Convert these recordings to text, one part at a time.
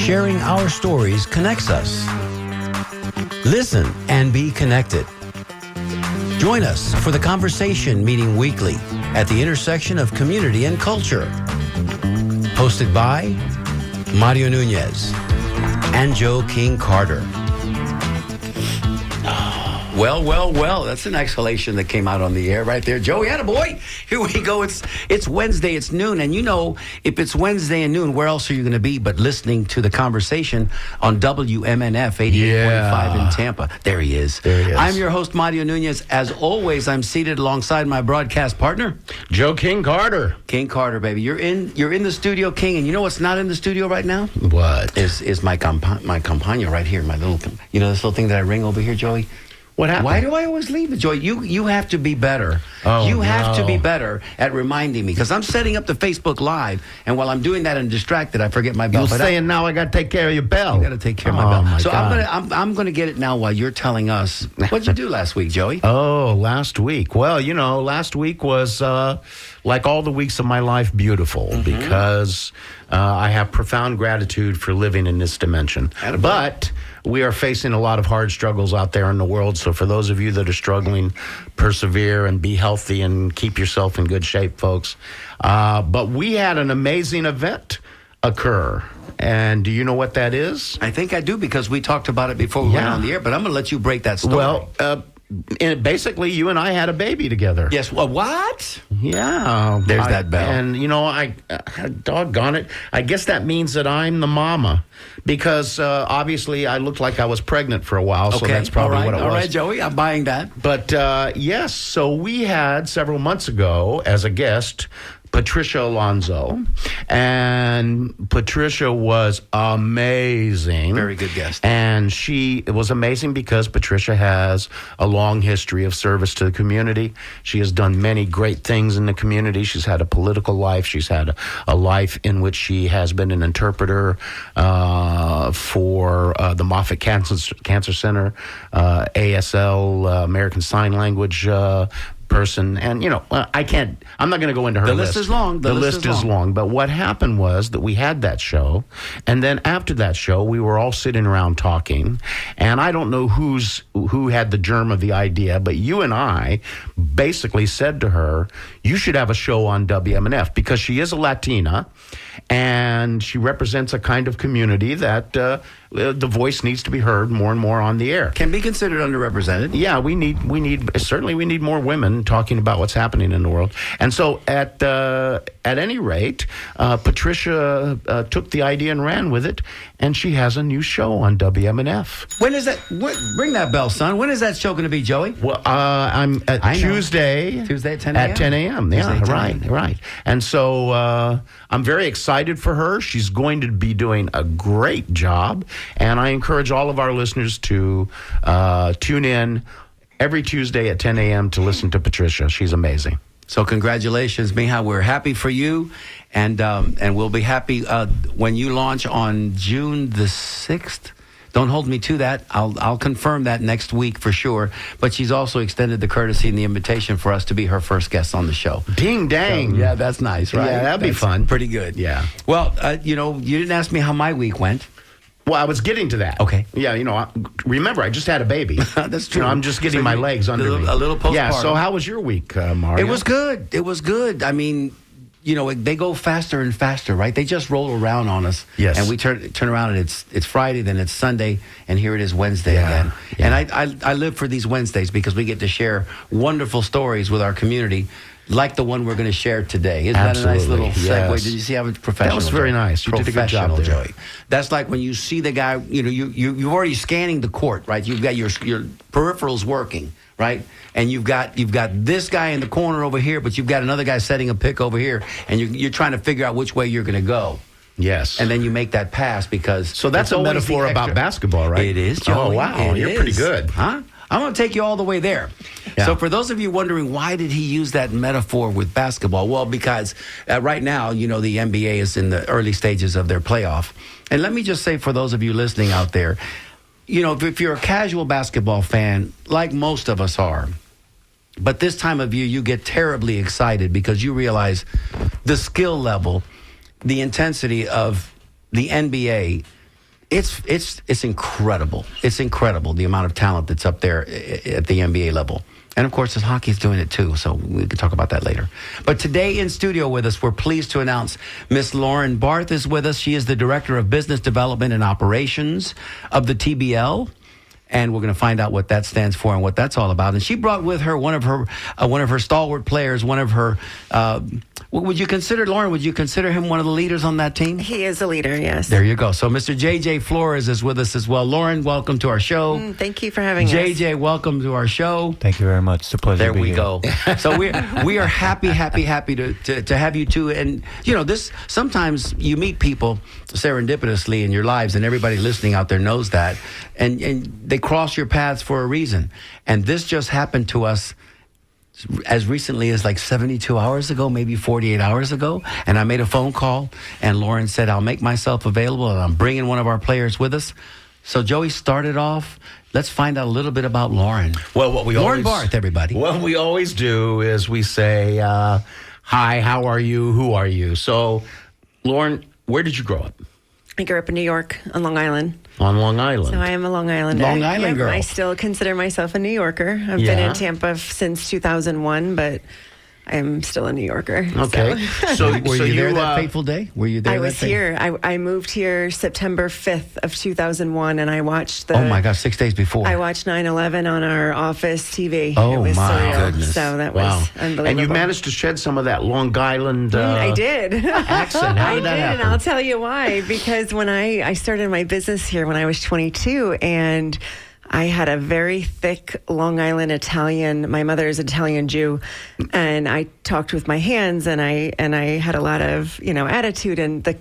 sharing our stories connects us. Listen and be connected. Join us for the conversation meeting weekly at the intersection of community and culture. Hosted by Mario Nunez and Joe King Carter. Well, that's an exhalation that came out on the air right there. Joey, attaboy. Here we go. It's Wednesday, it's noon. And you know, if it's Wednesday and noon, where else are you going to be but listening to the conversation on WMNF 88.5 in Tampa? There he is. I'm your host, Mario Nunez. As always, I'm seated alongside my broadcast partner, Joe King Carter. King Carter, baby. You're in the studio, King. And you know what's not in the studio right now? What? Is my companion right here, my little, you know this little thing that I ring over here, Joey? What happened? Why do I always leave it, Joy? You have to be better. You have to be better at reminding me, because I'm setting up the Facebook Live, and while I'm doing that and distracted, I forget my bell. You're saying now I got to take care of your bell. You got to take care of my bell. My so God. I'm gonna get it now while you're telling us what'd you do last week, Joey. Last week. Well, you know, last week was like all the weeks of my life, beautiful because I have profound gratitude for living in this dimension. But we are facing a lot of hard struggles out there in the world. So for those of you that are struggling, persevere and be healthy and keep yourself in good shape, folks. But we had an amazing event occur. And do you know what that is? I think I do, because we talked about it before we went on the air, but I'm going to let you break that story. Well, basically, you and I had a baby together. Yes. Well, what? Yeah. There's that bell. And, you know, I doggone it, I guess that means that I'm the mama. Because obviously I looked like I was pregnant for a while, so that's probably what it was. All right, Joey, I'm buying that. But, yes, so we had several months ago as a guest Patricia Alonso, and Patricia was amazing. Very good guest. And it was amazing because Patricia has a long history of service to the community. She has done many great things in the community. She's had a political life. She's had a life in which she has been an interpreter for the Moffitt Cancer Center, ASL, American Sign Language person. And, you know, I'm not going to go into her list. The list is long. The list is long. But what happened was that we had that show, and then after that show, we were all sitting around talking, and I don't know who had the germ of the idea, but you and I basically said to her, you should have a show on WMNF, because she is a Latina, and she represents a kind of community that the voice needs to be heard more and more on the air. Can be considered underrepresented. Yeah, we need more women talking about what's happening in the world. And so at any rate, Patricia took the idea and ran with it, and she has a new show on WMNF. When is that? Bring that bell, son. When is that show going to be, Joey? Well, I'm at Tuesday at 10 a.m. At 10 a.m. Yeah, right. And so I'm very excited for her. She's going to be doing a great job, and I encourage all of our listeners to tune in every Tuesday at 10 a.m. to listen to Patricia. She's amazing. So congratulations, Miha. We're happy for you, and we'll be happy when you launch on June the 6th. Don't hold me to that. I'll confirm that next week for sure. But she's also extended the courtesy and the invitation for us to be her first guest on the show. Ding dang. So, yeah, that's nice, right? Yeah, that'd be fun. Pretty good. Yeah. Well, you didn't ask me how my week went. Well, I was getting to that. Okay. Yeah, remember, I just had a baby. That's true. I'm just getting my legs under me. A little postpartum. Yeah, so how was your week, Mario? It was good. I mean, they go faster and faster, right? They just roll around on us. Yes. And we turn around and it's Friday, then it's Sunday, and here it is Wednesday again. Yeah. And I live for these Wednesdays because we get to share wonderful stories with our community, like the one we're going to share today. Isn't that a nice little segue? Yes. Did you see how it's professional? That was very nice. You did a good job there. Joey. That's like when you see the guy, you're already scanning the court, right? You've got your peripherals working, right? And you've got this guy in the corner over here, but you've got another guy setting a pick over here, and you're trying to figure out which way you're going to go. Yes. And then you make that pass because... So that's a metaphor about basketball, right? It is, Joey. Oh, wow. You're pretty good. Huh? I'm going to take you all the way there. Yeah. So for those of you wondering, why did he use that metaphor with basketball? Well, because right now, the NBA is in the early stages of their playoff. And let me just say for those of you listening out there, if you're a casual basketball fan, like most of us are, but this time of year you get terribly excited because you realize the skill level, the intensity of the NBA It's incredible. It's incredible the amount of talent that's up there at the NBA level. And, of course, his hockey's doing it, too, so we can talk about that later. But today in studio with us, we're pleased to announce Miss Lauren Barth is with us. She is the Director of Business Development and Operations of the TBL. And we're going to find out what that stands for and what that's all about. And she brought with her one of her stalwart players, one of her. Would you consider him one of the leaders on that team? He is a leader, yes. There you go. So Mr. JJ Flores is with us as well. Lauren, welcome to our show. Thank you for having us. JJ, welcome to our show. Thank you very much. It's a pleasure. There to be we here. go. So we are happy to have you too. And this sometimes you meet people serendipitously in your lives, and everybody listening out there knows that, and they cross your paths for a reason. And this just happened to us as recently as like 72 hours ago, maybe 48 hours ago. And I made a phone call, and Lauren said, I'll make myself available, and I'm bringing one of our players with us. So Joey started off. Let's find out a little bit about Lauren. Well, Lauren Barth, everybody. What we always do is we say, hi, how are you? Who are you? So, Lauren, where did you grow up? I grew up in New York on Long Island. On Long Island. So I am a Long Islander. Long Island girl. I still consider myself a New Yorker. I've been in Tampa since 2001, but I'm still a New Yorker. Okay. So were you there that fateful day? Were you there? I was here. I moved here September 5th of 2001, and I watched Oh my gosh, 6 days before. I watched 9/11 on our office TV. Oh, it was my surreal. goodness. So that Wow. was unbelievable. And you managed to shed some of that Long Island I did. accent. How I did that did, happen? and I'll tell you why. Because when I started my business here when I was 22, and I had a very thick Long Island Italian. My mother is Italian Jew, and I talked with my hands, and I had a lot of attitude. And the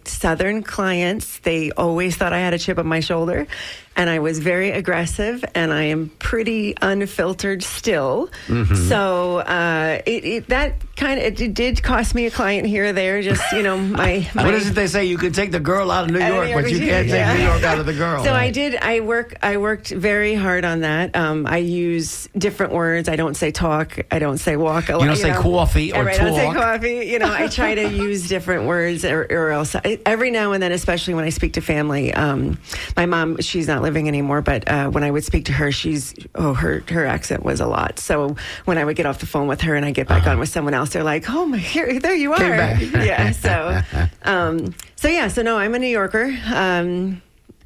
Southern clients, they always thought I had a chip on my shoulder, and I was very aggressive, and I am pretty unfiltered still. Mm-hmm. So it did cost me a client here or there. Just my what is it they say? You can take the girl out of New York, but you can't take New York out of the girl. So right? I worked very hard on that. I use different words. I don't say talk. I don't say walk. You don't say coffee or I talk. don't say coffee. I try to use different words, or else every now and then, especially when I speak to family. My mom, she's not living anymore, but when I would speak to her, her accent was a lot. So when I would get off the phone with her and I get back on with someone else, they're like, "Oh my, there you are." Came back. Yeah. So no, I'm a New Yorker.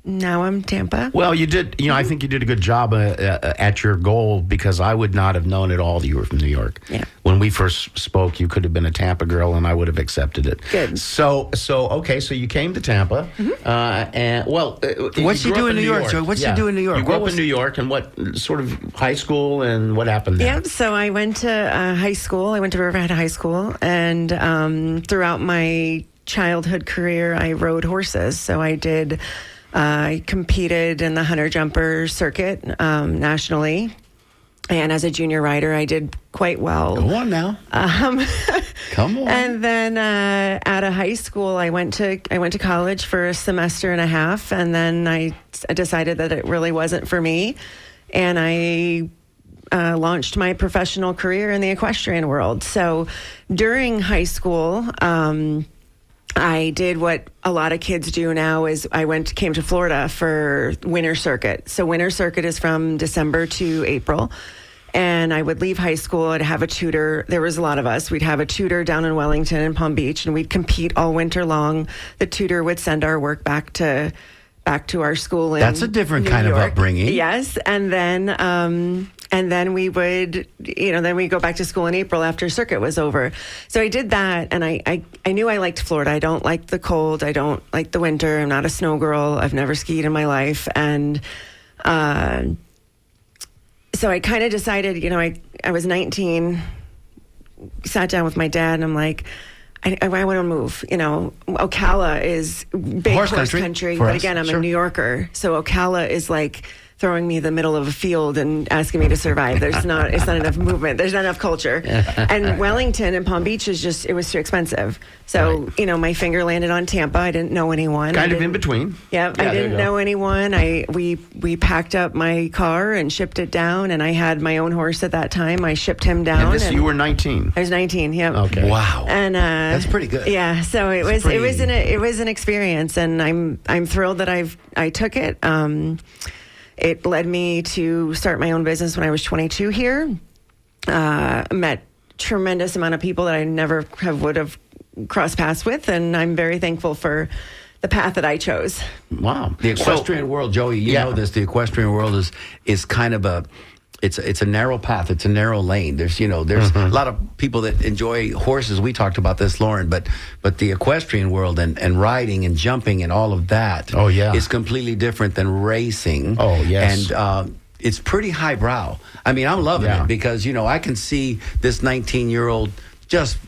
Now I'm Tampa. Well, you did. I think you did a good job at your goal, because I would not have known at all that you were from New York. Yeah. When we first spoke, you could have been a Tampa girl, and I would have accepted it. Good. So okay. So you came to Tampa, and What'd you do in New York, Joey? What'd you do in New York? You grew up in New York, and what sort of high school, and what happened there? Yeah, so I went to high school. I went to Riverhead High School, and throughout my childhood career, I rode horses. So I competed in the hunter jumper circuit nationally, and as a junior rider, I did quite well. Go on now. Come on. And then out of high school, I went to college for a semester and a half, and then I decided that it really wasn't for me, and I launched my professional career in the equestrian world. So during high school, I did what a lot of kids do now is came to Florida for winter circuit. So winter circuit is from December to April. And I would leave high school. I'd have a tutor. There was a lot of us. We'd have a tutor down in Wellington and Palm Beach, and we'd compete all winter long. The tutor would send our work back to our school in That's a different New kind York. of upbringing. Yes. And then we would, then we go back to school in April after circuit was over. So I did that, and I knew I liked Florida. I don't like the cold. I don't like the winter. I'm not a snow girl. I've never skied in my life. And so I kind of decided, I was 19, sat down with my dad, and I'm like, I want to move. Ocala is big horse country, for but us, again, I'm sure. a New Yorker. So Ocala is like throwing me in the middle of a field and asking me to survive. It's not enough movement. There's not enough culture. And Wellington and Palm Beach it was too expensive. So, my finger landed on Tampa. I didn't know anyone. Kind of in between. Yeah, I didn't know anyone. We packed up my car and shipped it down, and I had my own horse at that time. I shipped him down. And you were 19. I was 19. Yep. Okay. Wow. And that's pretty good. Yeah. So it was an experience, and I'm thrilled that I took it. It led me to start my own business when I was 22 here. Met tremendous amount of people that I never would have crossed paths with, and I'm very thankful for the path that I chose. Wow. The equestrian world, Joey, you know this. The equestrian world is kind of it's a narrow path. It's a narrow lane. There's a lot of people that enjoy horses. We talked about this, Lauren, but the equestrian world and riding and jumping and all of that is completely different than racing. Oh, yes. And it's pretty highbrow. I mean, I'm loving it because, I can see this 19-year-old just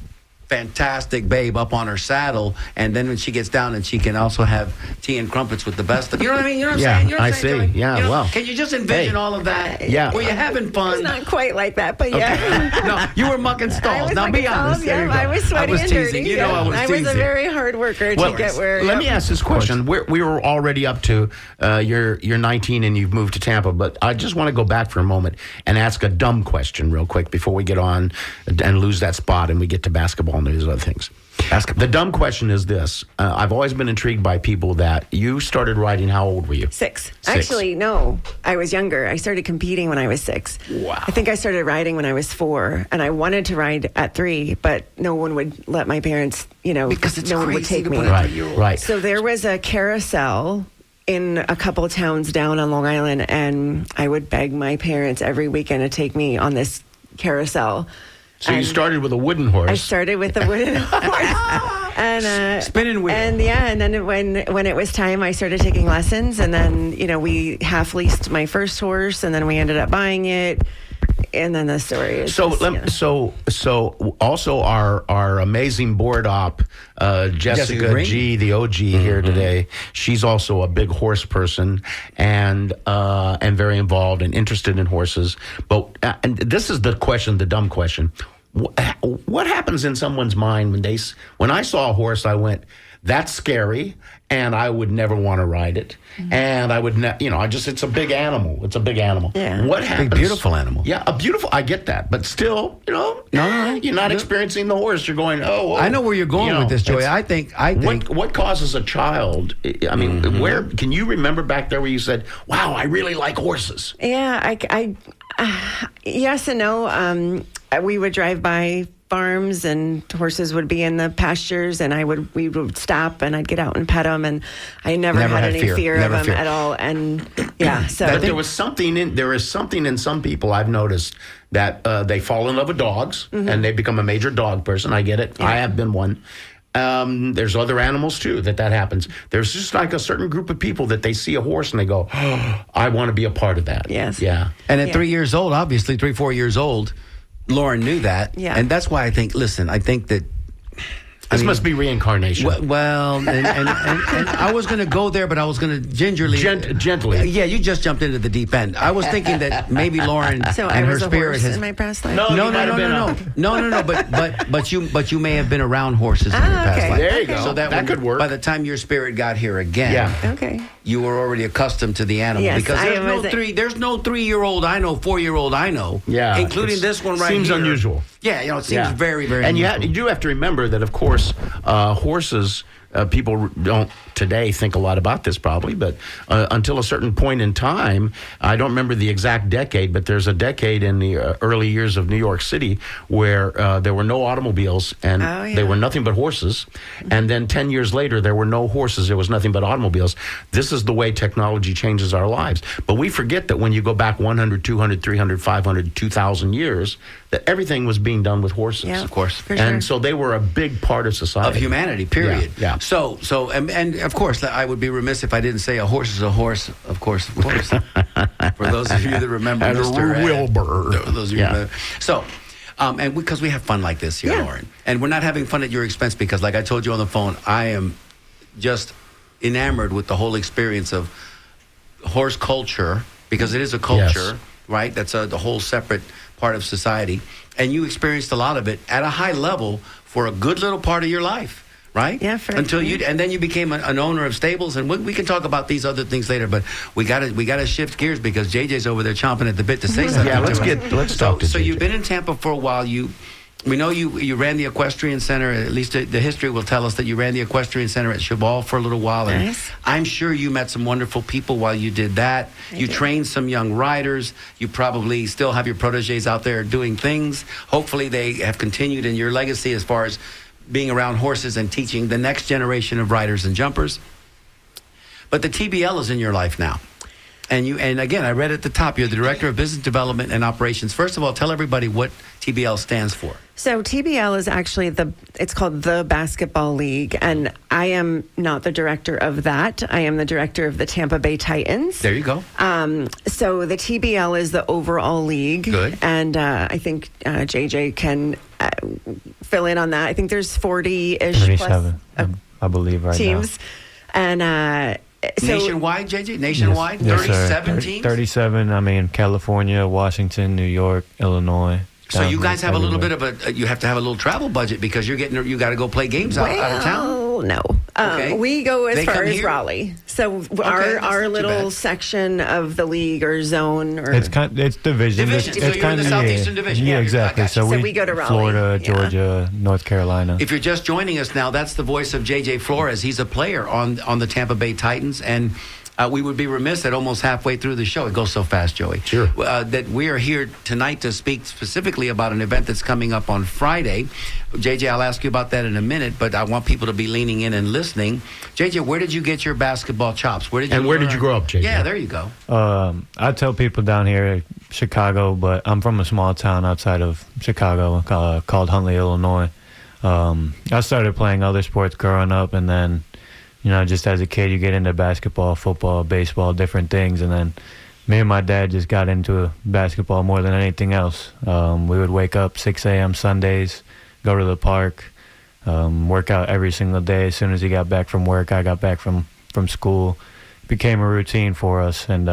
fantastic babe up on her saddle, and then when she gets down, and she can also have tea and crumpets with the best of, you know what I mean? You know what I'm saying? You know what I'm saying, I see. Joey? Yeah, well. Can you just envision all of that? Yeah. Were you having fun? It's not quite like that, but yeah. No, you were mucking stalls. Now be honest. Yeah, I was sweaty and dirty. I was teasing. I was a very hard worker to get where. Let me ask this question. We were already up to you're 19 and you've moved to Tampa, but I just want to go back for a moment and ask a dumb question real quick before we get on and lose that spot and we get to basketball and these other things. The dumb question is this. I've always been intrigued by people that you started riding. How old were you? 6. Actually, no. I was younger. I started competing when I was 6. Wow. I think I started riding when I was 4, and I wanted to ride at 3, but no one would let my parents, because it's no one would crazy take to me. put a 3-year-old. Right. So there was a carousel in a couple towns down on Long Island, and I would beg my parents every weekend to take me on this carousel. So you started with a wooden horse. I started with a wooden horse. And spinning wheel. And then when it was time, I started taking lessons, and then we half leased my first horse, and then we ended up buying it. And then the story is so also our amazing board op Jessica G, the OG here today. She's also a big horse person and very involved and interested in horses. But and this is the question, the dumb question. What happens in someone's mind when I saw a horse, I went, that's scary, and I would never want to ride it. And I would it's a big animal. It's a big animal. Yeah. What happens? Big, beautiful animal. Yeah, I get that. But still, you're not experiencing the horse. You're going, I know where you're going with this, Joey. I think what causes a child? I mean, where can you remember back there where you said, "Wow, I really like horses"? Yeah, I yes and no. We would drive by farms, and horses would be in the pastures, and we would stop, and I'd get out and pet them, and I never had any fear of them at all. And so but there is something in some people I've noticed that they fall in love with dogs and they become a major dog person. I get it. Yeah. I have been one. There's other animals too that happens. There's just like a certain group of people that they see a horse and they go, oh, I want to be a part of that. Yes. Yeah. And at 3 years old, obviously 3-4 years old, Lauren knew that. Yeah. And that's why I think that this must be reincarnation. Well, and I was going to go there, but I was going to gently. Yeah, you just jumped into the deep end. I was thinking that maybe Lauren and her spirit has in my past life. No. But you may have been around horses in your past life. There you go. So that could work. By the time your spirit got here again, you were already accustomed to the animal. Yes, because there's no 3-year-old I know, 4-year-old I know. Yeah, including this one right here. Seems unusual. Yeah, it seems very, very unusual. And you do have to remember that, of course, horses, people don't today think a lot about this probably, but until a certain point in time, I don't remember the exact decade, but there's a decade in the early years of New York City where there were no automobiles and they were nothing but horses. And then 10 years later, there were no horses. There was nothing but automobiles. This is the way technology changes our lives. But we forget that when you go back 100, 200, 300, 500, 2,000 years, that everything was being done with horses. Yeah, of course. And so they were a big part of society. Of humanity, period. Yeah. So and of course, I would be remiss if I didn't say a horse is a horse, of course. For those of you that remember Mr. Wilbur. Those of you that, so, and because we have fun like this here, Lauren. And we're not having fun at your expense because, like I told you on the phone, I am just enamored with the whole experience of horse culture because it is a culture, right? That's the whole separate part of society. And you experienced a lot of it at a high level for a good little part of your life. Right? Yeah. And then you became an owner of stables, and we can talk about these other things later. But we got to shift gears because JJ's over there chomping at the bit to say something. Yeah, let's talk to JJ. So you've been in Tampa for a while. We know you ran the equestrian center. At least the history will tell us that you ran the equestrian center at Chabal for a little while. And nice. I'm sure you met some wonderful people while you did that. You trained some young riders. You probably still have your proteges out there doing things. Hopefully, they have continued in your legacy as far as being around horses and teaching the next generation of riders and jumpers. But the TBL is in your life now. And again, I read at the top, you're the Director of Business Development and Operations. First of all, tell everybody what TBL stands for. So TBL is actually it's called the Basketball League, and I am not the director of that. I am the director of the Tampa Bay Titans. There you go. So the TBL is the overall league. Good. And I think JJ can fill in on that. I think there's 40-ish 37, I believe, right teams. And so nationwide, JJ? Nationwide? Yes, 37 teams? 37. I mean, California, Washington, New York, Illinois. So you guys have a little bit of you have to have a little travel budget because you got to go play games out of town. No. Okay. We go as They far come as here? Raleigh. So that's our not little too bad. section of the league or zone or It's division. Division. So It's you're in the Southeastern Division. Yeah, Yeah, I exactly. got you. So we go to Raleigh. Florida, Yeah. Georgia, North Carolina. If you're just joining us now, that's the voice of JJ Flores. He's a player on the Tampa Bay Titans, and we would be remiss at almost halfway through the show. It goes so fast, Joey. Sure. That we are here tonight to speak specifically about an event that's coming up on Friday. JJ, I'll ask you about that in a minute, but I want people to be leaning in and listening. JJ, where did you get your basketball chops? Where did you grow up, JJ? Yeah, there you go. I tell people down here, Chicago, but I'm from a small town outside of Chicago called Huntley, Illinois. I started playing other sports growing up, and then, just as a kid, you get into basketball, football, baseball, different things, and then me and my dad just got into basketball more than anything else. We would wake up 6 a.m. Sundays, go to the park, work out every single day. As soon as he got back from work, I got back from school. It became a routine for us, and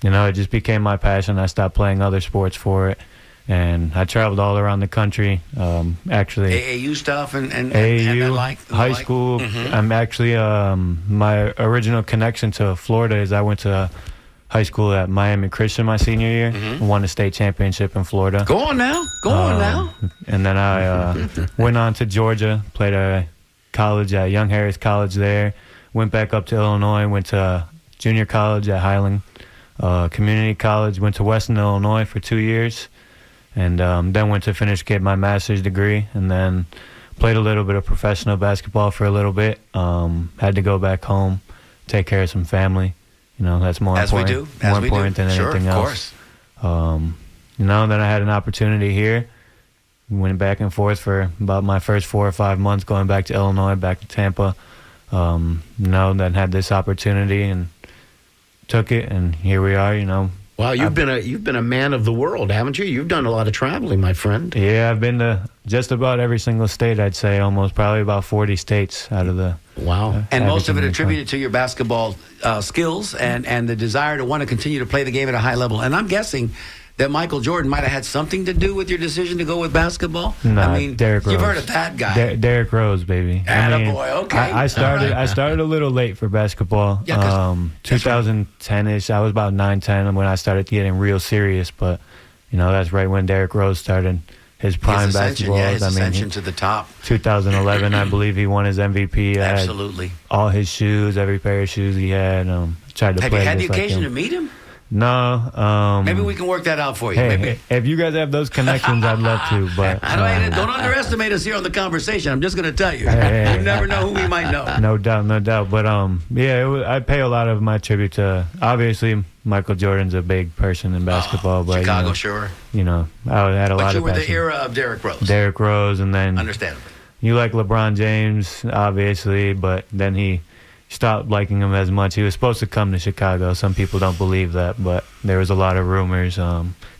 it just became my passion. I stopped playing other sports for it, and I traveled all around the country. Actually, AAU stuff and AAU, high school. Mm-hmm. I'm actually my original connection to Florida is I went to high school at Miami Christian my senior year. Mm-hmm. Won a state championship in Florida. Go on now. And then I went on to Georgia, played a college at Young Harris College there. Went back up to Illinois, went to junior college at Highland Community College. Went to Western Illinois for 2 years. And then went to get my master's degree, and then played a little bit of professional basketball for a little bit. Had to go back home, take care of some family. That's more important. More important than anything else. Course. Then I had an opportunity here. Went back and forth for about my first 4 or 5 months, going back to Illinois, back to Tampa. Then had this opportunity and took it, and here we are. Wow, you've been a man of the world, haven't you? You've done a lot of traveling, my friend. Yeah, I've been to just about every single state, I'd say, almost probably about 40 states out of the... Wow. And most of it attributed to your basketball skills and the desire to want to continue to play the game at a high level. And I'm guessing that Michael Jordan might have had something to do with your decision to go with basketball? Nah, Derrick Rose. You've heard of that guy. Derrick Rose, baby. Attaboy, okay. I started a little late for basketball. Yeah, 2010-ish. I was about 9-10 when I started getting real serious. But, that's right when Derrick Rose started his prime basketball. Yeah, his ascension to the top. 2011, I believe he won his MVP. Absolutely. All his shoes, every pair of shoes he had. Tried to Have play you had the just like occasion him. to meet him? No. Maybe we can work that out for you. Hey, Maybe. if you guys have those connections, I'd love to. But Don't underestimate us here on the conversation. I'm just going to tell you. Hey. You never know who we might know. No doubt. But I pay a lot of my tribute to, obviously, Michael Jordan's a big person in basketball. But Chicago, sure. I had a lot of But you were passion. the era of Derrick Rose. Derrick Rose, and then Understandably. you like LeBron James, obviously, but then he stopped liking him as much. He was supposed to come to Chicago. Some people don't believe that, but there was a lot of rumors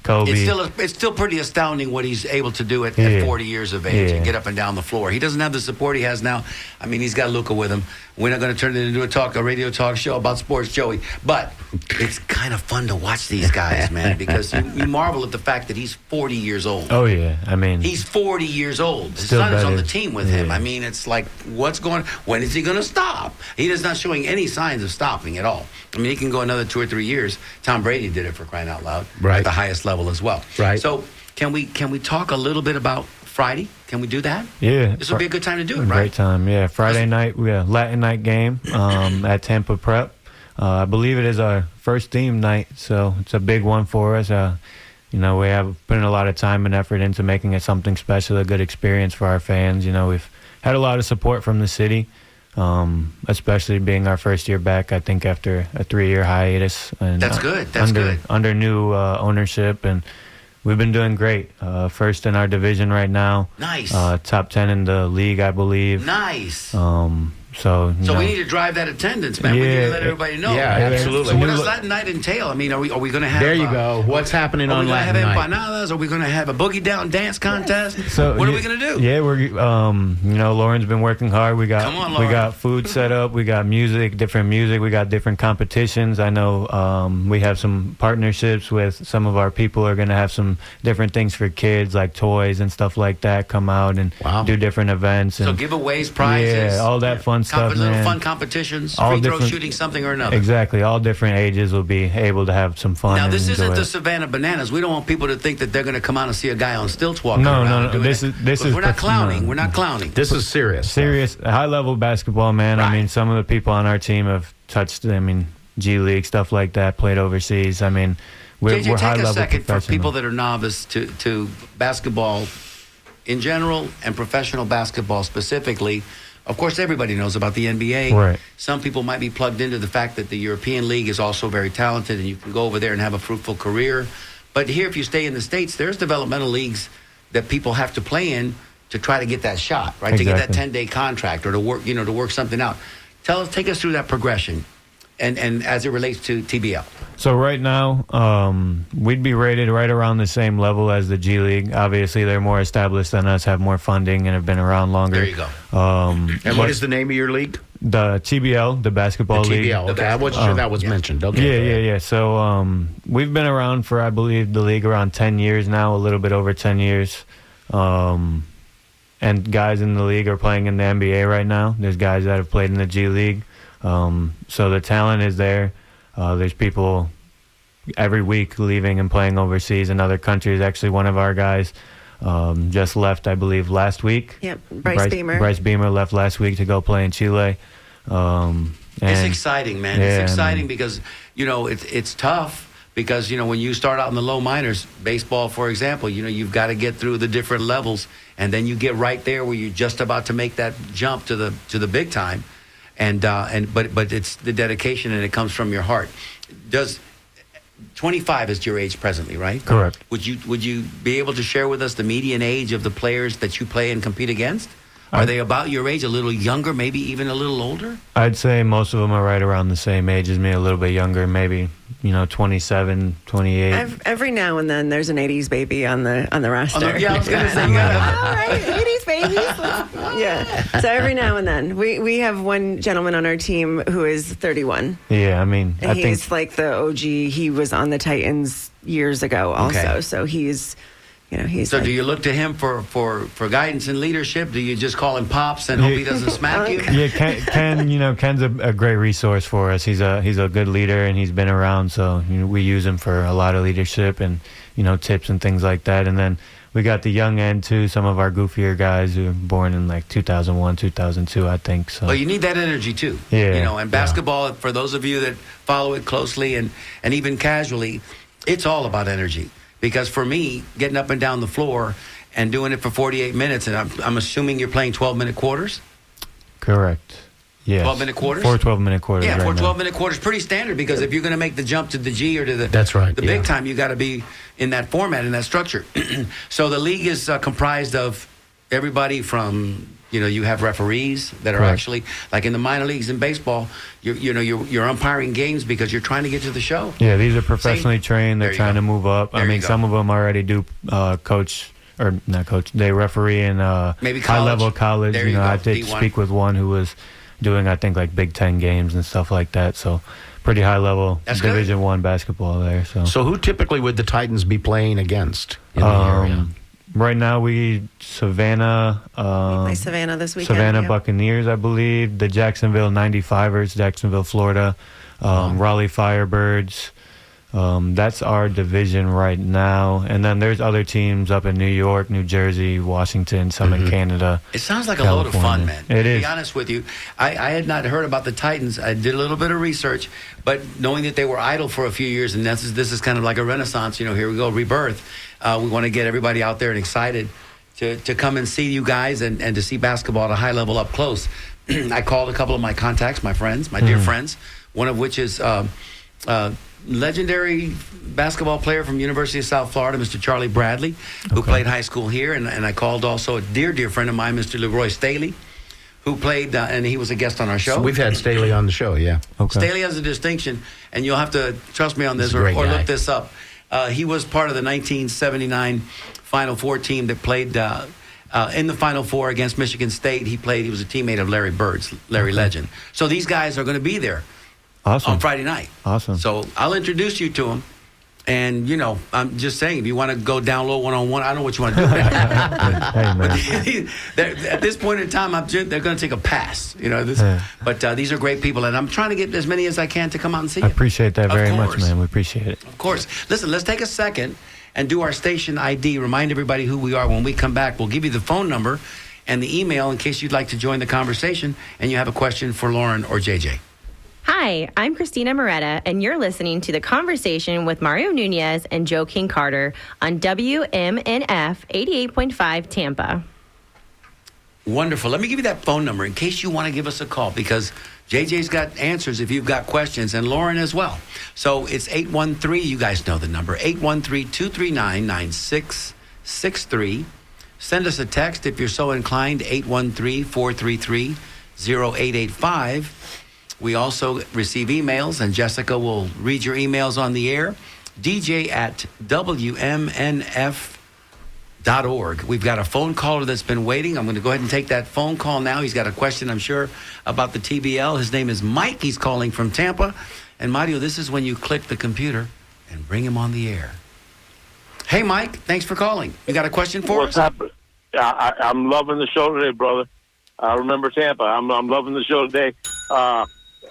Kobe. It's still pretty astounding what he's able to do at 40 years of age and get up and down the floor. He doesn't have the support he has now. I mean, he's got Luka with him. We're not going to turn it into a radio talk show about sports, Joey. But it's kind of fun to watch these guys, man, because you marvel at the fact that he's 40 years old. Oh, yeah. I mean, he's 40 years old. His still son is on better. the team with him. I mean, it's like, when is he going to stop? He is not showing any signs of stopping at all. I mean, he can go another 2 or 3 years. Tom Brady did it, for crying out loud, at the highest level as well. Right. So can we talk a little bit about Friday? Can we do that? Yeah. This would be a good time to do it, right? Great time, yeah. Friday night, we have Latin night game at Tampa Prep. I believe it is our first theme night, so it's a big one for us. We have put in a lot of time and effort into making it something special, a good experience for our fans. We've had a lot of support from the city, especially being our first year back, I think, after a 3-year hiatus. And That's good. That's good. Under new ownership, and we've been doing great. First in our division right now. Nice. Top 10 in the league, I believe. Nice. So we need to drive that attendance, man. We need to let everybody know. Yeah, absolutely. So what does Latin night entail? I mean, are we going to have... There you go. What's happening on Latin night? Are we going to have empanadas? Are we going to have a boogie down dance contest? So what are we going to do? Yeah, we're Lauren's been working hard. We got Come on, Lauren. we got food set up. We got different music. We got different competitions. I know we have some partnerships with some of our people. Are going to have some different things for kids, like toys and stuff like that. Come out and do different events. So And giveaways, prizes, all that fun stuff, little man. fun competitions, All free throw different- shooting, something or another. Exactly. All different ages will be able to have some fun. Now, this and isn't enjoy the it. Savannah Bananas. We don't want people to think that they're going to come out and see a guy on stilts walking No, around. no, no. doing This it. is- We're not no. clowning. We're not clowning. This is serious. Serious, high-level basketball, man. Right. I mean, some of the people on our team have touched, G League, stuff like that, played overseas. I mean, we're JJ, take high-level a second for professional. people that are novice to basketball in general and professional basketball specifically. Of course, everybody knows about the NBA. Right. Some people might be plugged into the fact that the European League is also very talented and you can go over there and have a fruitful career. But here, if you stay in the States, there's developmental leagues that people have to play in to try to get that shot, right? To get that Exactly. 10-day contract or to work something out. Take us through that progression and as it relates to TBL. So right now, we'd be rated right around the same level as the G League. Obviously, they're more established than us, have more funding, and have been around longer. There you go. And what is the name of your league? The TBL, the basketball league. TBL. Okay, I wasn't sure that was mentioned. Okay. Yeah. So we've been around for, I believe, the league around 10 years now, a little bit over 10 years. And guys in the league are playing in the NBA right now. There's guys that have played in the G League. So the talent is there. There's people every week leaving and playing overseas in other countries. Actually, one of our guys just left, I believe, last week. Yep, Bryce Beamer. Bryce Beamer left last week to go play in Chile. It's exciting, man. Yeah, it's exciting because, it's tough because, when you start out in the low minors, baseball, for example, you've got to get through the different levels and then you get right there where you're just about to make that jump to the big time. But it's the dedication and it comes from your heart. 25 is your age presently, right? Correct. Would you be able to share with us the median age of the players that you play and compete against? Are they about your age, a little younger, maybe even a little older? I'd say most of them are right around the same age as me, a little bit younger, maybe 27, 28. Every now and then, there's an '80s baby on the roster. I was going to say, you got All right, '80s babies. Yeah. So every now and then, we have one gentleman on our team who is 31. Yeah, I And he's think like the OG. He was on the Titans years ago, also. Okay. So he's. So do you look to him for guidance and leadership? Do you just call him Pops and hope he doesn't smack you? Yeah, Ken's a great resource for us. He's a good leader and he's been around, so we use him for a lot of leadership and tips and things like that. And then we got the young end too, some of our goofier guys who were born in like 2001, 2002, I think. So. Well, you need that energy too. Yeah. And basketball, for those of you that follow it closely and even casually, it's all about energy. Because for me, getting up and down the floor and doing it for 48 minutes, and I'm assuming you're playing 12-minute quarters? Correct. Yeah. 12-minute quarters? 4 12-minute quarters. Yeah, right 4 now. 12-minute quarters, pretty standard, because if you're going to make the jump to the G or to the That's right, the big time, you got to be in that format, in that structure. So the league is comprised of everybody from You have referees that are Correct. actually, like in the minor leagues in baseball, you're umpiring games because you're trying to get to the show. Yeah, these are professionally trained. They're trying to move up. There you go. Some of them already do coach, or not coach. They referee in maybe high-level college. There you go, I did D1. speak with one who was doing, I think, like Big Ten games and stuff like that. So pretty high-level That's good. Division I basketball there. So who typically would the Titans be playing against in the area? Right now, we Savannah. Play Savannah this weekend. Savannah yeah. Buccaneers, I believe. The Jacksonville 95ers, Jacksonville, Florida. Raleigh Firebirds. That's our division right now. And then there's other teams up in New York, New Jersey, Washington, some in Canada. It sounds like a load of fun, man. It To is. be honest with you, I had not heard about the Titans. I did a little bit of research, but knowing that they were idle for a few years, and this is kind of like a renaissance, here we go, rebirth. We want to get everybody out there and excited to come and see you guys and to see basketball at a high level up close. I called a couple of my contacts, my friends, my dear friends, one of which is legendary basketball player from University of South Florida, Mr. Charlie Bradley, who played high school here. And I called also a dear friend of mine, Mr. Leroy Staley, who played, and he was a guest on our show. So we've had Staley on the show, yeah. Okay. Staley has a distinction, and you'll have to trust me on this He's a or great guy. look this up. He was part of the 1979 Final Four team that played in the Final Four against Michigan State. He was a teammate of Larry Bird's, Larry Legend. So these guys are going to be there Awesome. on Friday night. Awesome. So I'll introduce you to them. And, I'm just saying, if you want to go down low one-on-one, I don't know what you want to do. Hey, man. At this point in time, they're going to take a pass. But these are great people, and I'm trying to get as many as I can to come out and see you. I appreciate that Of very much, course. man. We appreciate it. Of course. Listen, let's take a second and do our station ID. Remind everybody who we are. When we come back, we'll give you the phone number and the email in case you'd like to join the conversation and you have a question for Lauren or JJ. Hi, I'm Christina Moretta, and you're listening to The Conversation with Mario Nunez and Joe King Carter on WMNF 88.5 Tampa. Wonderful. Let me give you that phone number in case you want to give us a call, because JJ's got answers if you've got questions, and Lauren as well. So it's 813, you guys know the number, 813-239-9663. Send us a text if you're so inclined, 813-433-0885. We also receive emails, and Jessica will read your emails on the air. DJ at WMNF.org. We've got a phone caller that's been waiting. I'm going to go ahead and take that phone call now. He's got a question, I'm sure, about the TBL. His name is Mike. He's calling from Tampa. And Mario, this is when you click the computer and bring him on the air. Hey, Mike, thanks for calling. You got a question for What's us? happening? I'm loving the show today, brother. Remember Tampa. I'm loving the show today.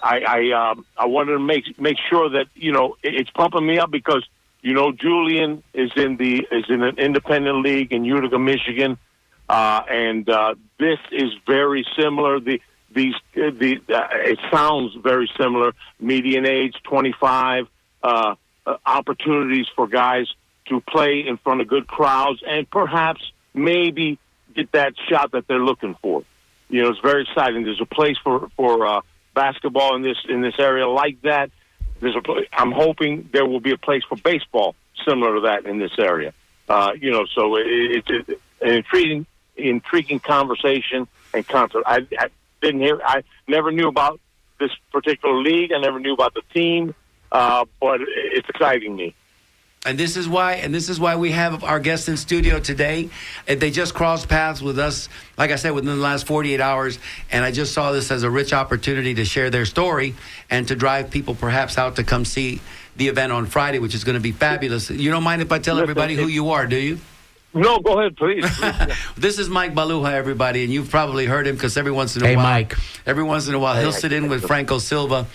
I wanted to make sure that it's pumping me up because Julian is in an independent league in Utica, Michigan, and this is very similar. It sounds very similar. Median age 25, opportunities for guys to play in front of good crowds and perhaps maybe get that shot that they're looking for. It's very exciting. There's a place for basketball in this area like that. I'm hoping there will be a place for baseball similar to that in this area. So it's an intriguing conversation and concept. I never knew about this particular league. I never knew about the team, but it's exciting me. And this is why we have our guests in studio today. They just crossed paths with us, like I said, within the last 48 hours. And I just saw this as a rich opportunity to share their story and to drive people perhaps out to come see the event on Friday, which is going to be fabulous. You don't mind if I tell everybody who you are, do you? No, go ahead, please. This is Mike Baluja, everybody, and you've probably heard him because every once in a Hey, while, Mike. Every once in a while, he'll sit in with Franco Silva.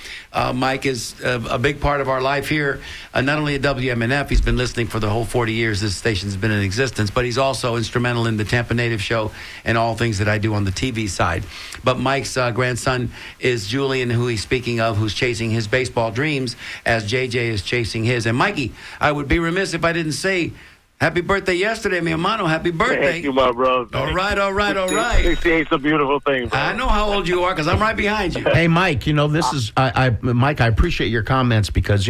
Mike is a big part of our life here, not only at WMNF. He's been listening for the whole 40 years this station's been in existence, but he's also instrumental in the Tampa Native Show and all things that I do on the TV side. But Mike's grandson is Julian, who he's speaking of, who's chasing his baseball dreams as JJ is chasing his. And Mikey, I would be remiss if I didn't say happy birthday yesterday, mi hermano. Happy birthday. Thank you, my brother. All right. 68's a beautiful thing, bro. I know how old you are because I'm right behind you. Hey, Mike, this is Mike. I appreciate your comments because